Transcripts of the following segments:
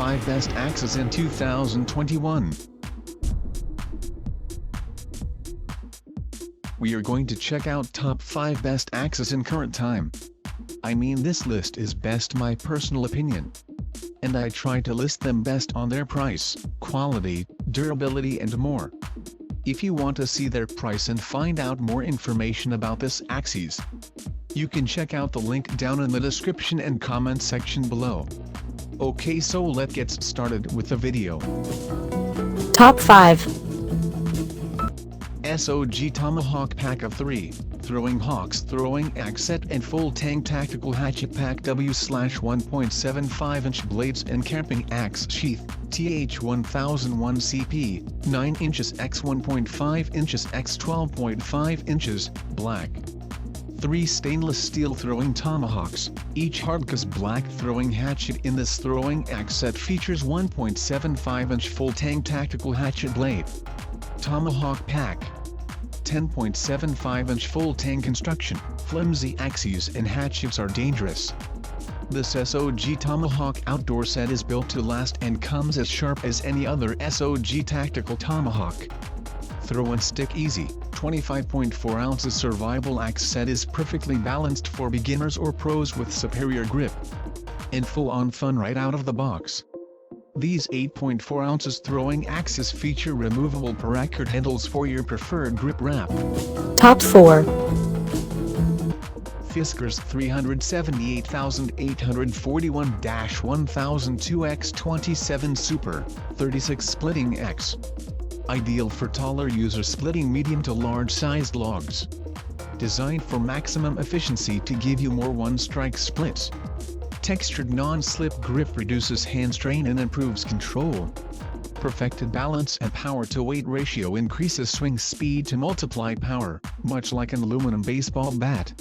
5 best axes in 2021. We are going to check out top 5 best axes in current time. I mean, this list is best my personal opinion. And I try to list them best on their price, quality, durability and more. If you want to see their price and find out more information about this axes, you can check out the link down in the description and comment section below. Okay, so let's get started with the video. Top 5. SOG Tomahawk Pack of 3, Throwing Hawks Throwing Axe Set and Full Tang Tactical Hatchet Pack W/1.75-inch Blades and Camping Axe Sheath, TH1001 CP, 9 inches x 1.5 inches x 12.5 inches, black. 3 stainless steel throwing tomahawks, each hardcase black throwing hatchet. In this throwing axe set features 1.75-inch full tang tactical hatchet blade. Tomahawk pack. 10.75-inch full tang construction. Flimsy axes and hatchets are dangerous. This SOG Tomahawk outdoor set is built to last and comes as sharp as any other SOG tactical tomahawk. Throw and stick easy. 25.4 ounces survival axe set is perfectly balanced for beginners or pros with superior grip. And full-on fun right out of the box. These 8.4 ounces throwing axes feature removable paracord handles for your preferred grip wrap. Top 4. Fiskars 378,841-1002x27 Super, 36 Splitting X. Ideal for taller users splitting medium to large sized logs. Designed for maximum efficiency to give you more one-strike splits. Textured non-slip grip reduces hand strain and improves control. Perfected balance and power-to-weight ratio increases swing speed to multiply power, much like an aluminum baseball bat.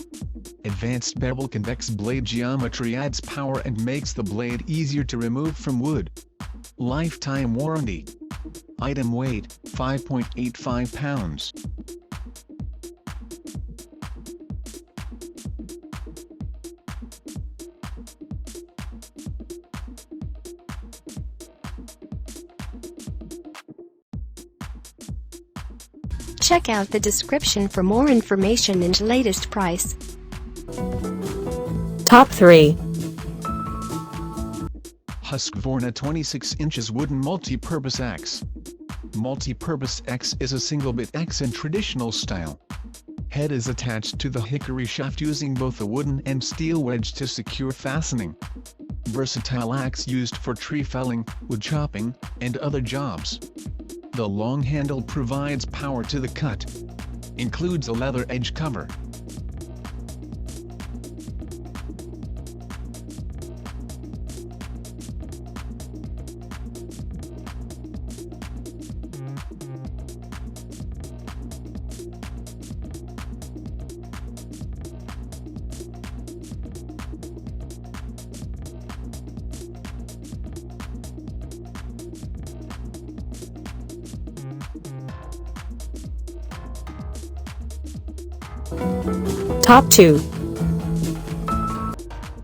Advanced bevel convex blade geometry adds power and makes the blade easier to remove from wood. Lifetime warranty. Item weight, 5.85 pounds. Check out the description for more information and latest price. Top 3. Husqvarna 26 inches wooden multi-purpose axe. Multi-purpose axe is a single-bit axe in traditional style. Head is attached to the hickory shaft using both a wooden and steel wedge to secure fastening. Versatile axe used for tree felling, wood chopping, and other jobs. The long handle provides power to the cut. Includes a leather edge cover. Top 2.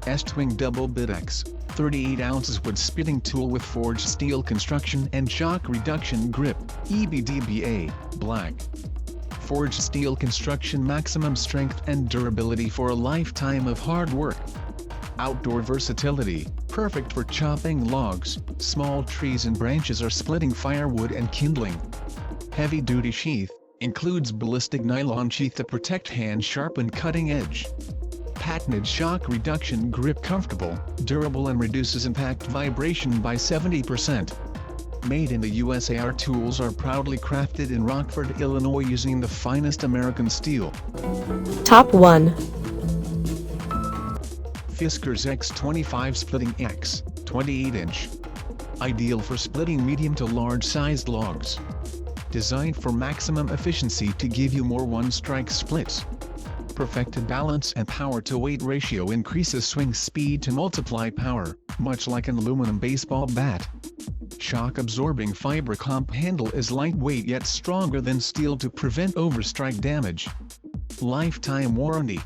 Estwing Double Bit X, 38 ounces wood splitting tool with forged steel construction and shock reduction grip, EBDBA, black. Forged steel construction, maximum strength and durability for a lifetime of hard work. Outdoor versatility, perfect for chopping logs, small trees and branches or splitting firewood and kindling. Heavy-duty sheath. Includes ballistic nylon sheath to protect hand-sharp and cutting edge. Patented shock reduction grip, comfortable, durable and reduces impact vibration by 70%. Made in the USA, our tools are proudly crafted in Rockford, Illinois using the finest American steel. Top 1. Fiskars X25 Splitting X, 28-inch. Ideal for splitting medium to large-sized logs. Designed for maximum efficiency to give you more one-strike splits. Perfected balance and power-to-weight ratio increases swing speed to multiply power, much like an aluminum baseball bat. Shock-absorbing fiber comp handle is lightweight yet stronger than steel to prevent overstrike damage. Lifetime warranty.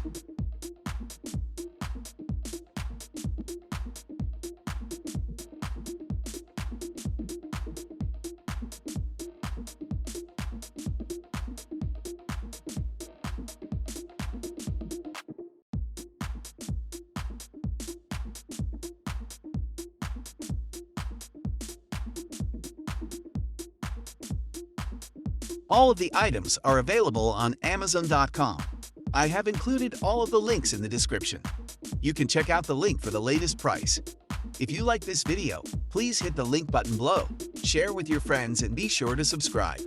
All of the items are available on Amazon.com. I have included all of the links in the description. You can check out the link for the latest price. If you like this video, please hit the link button below, share with your friends, and be sure to subscribe.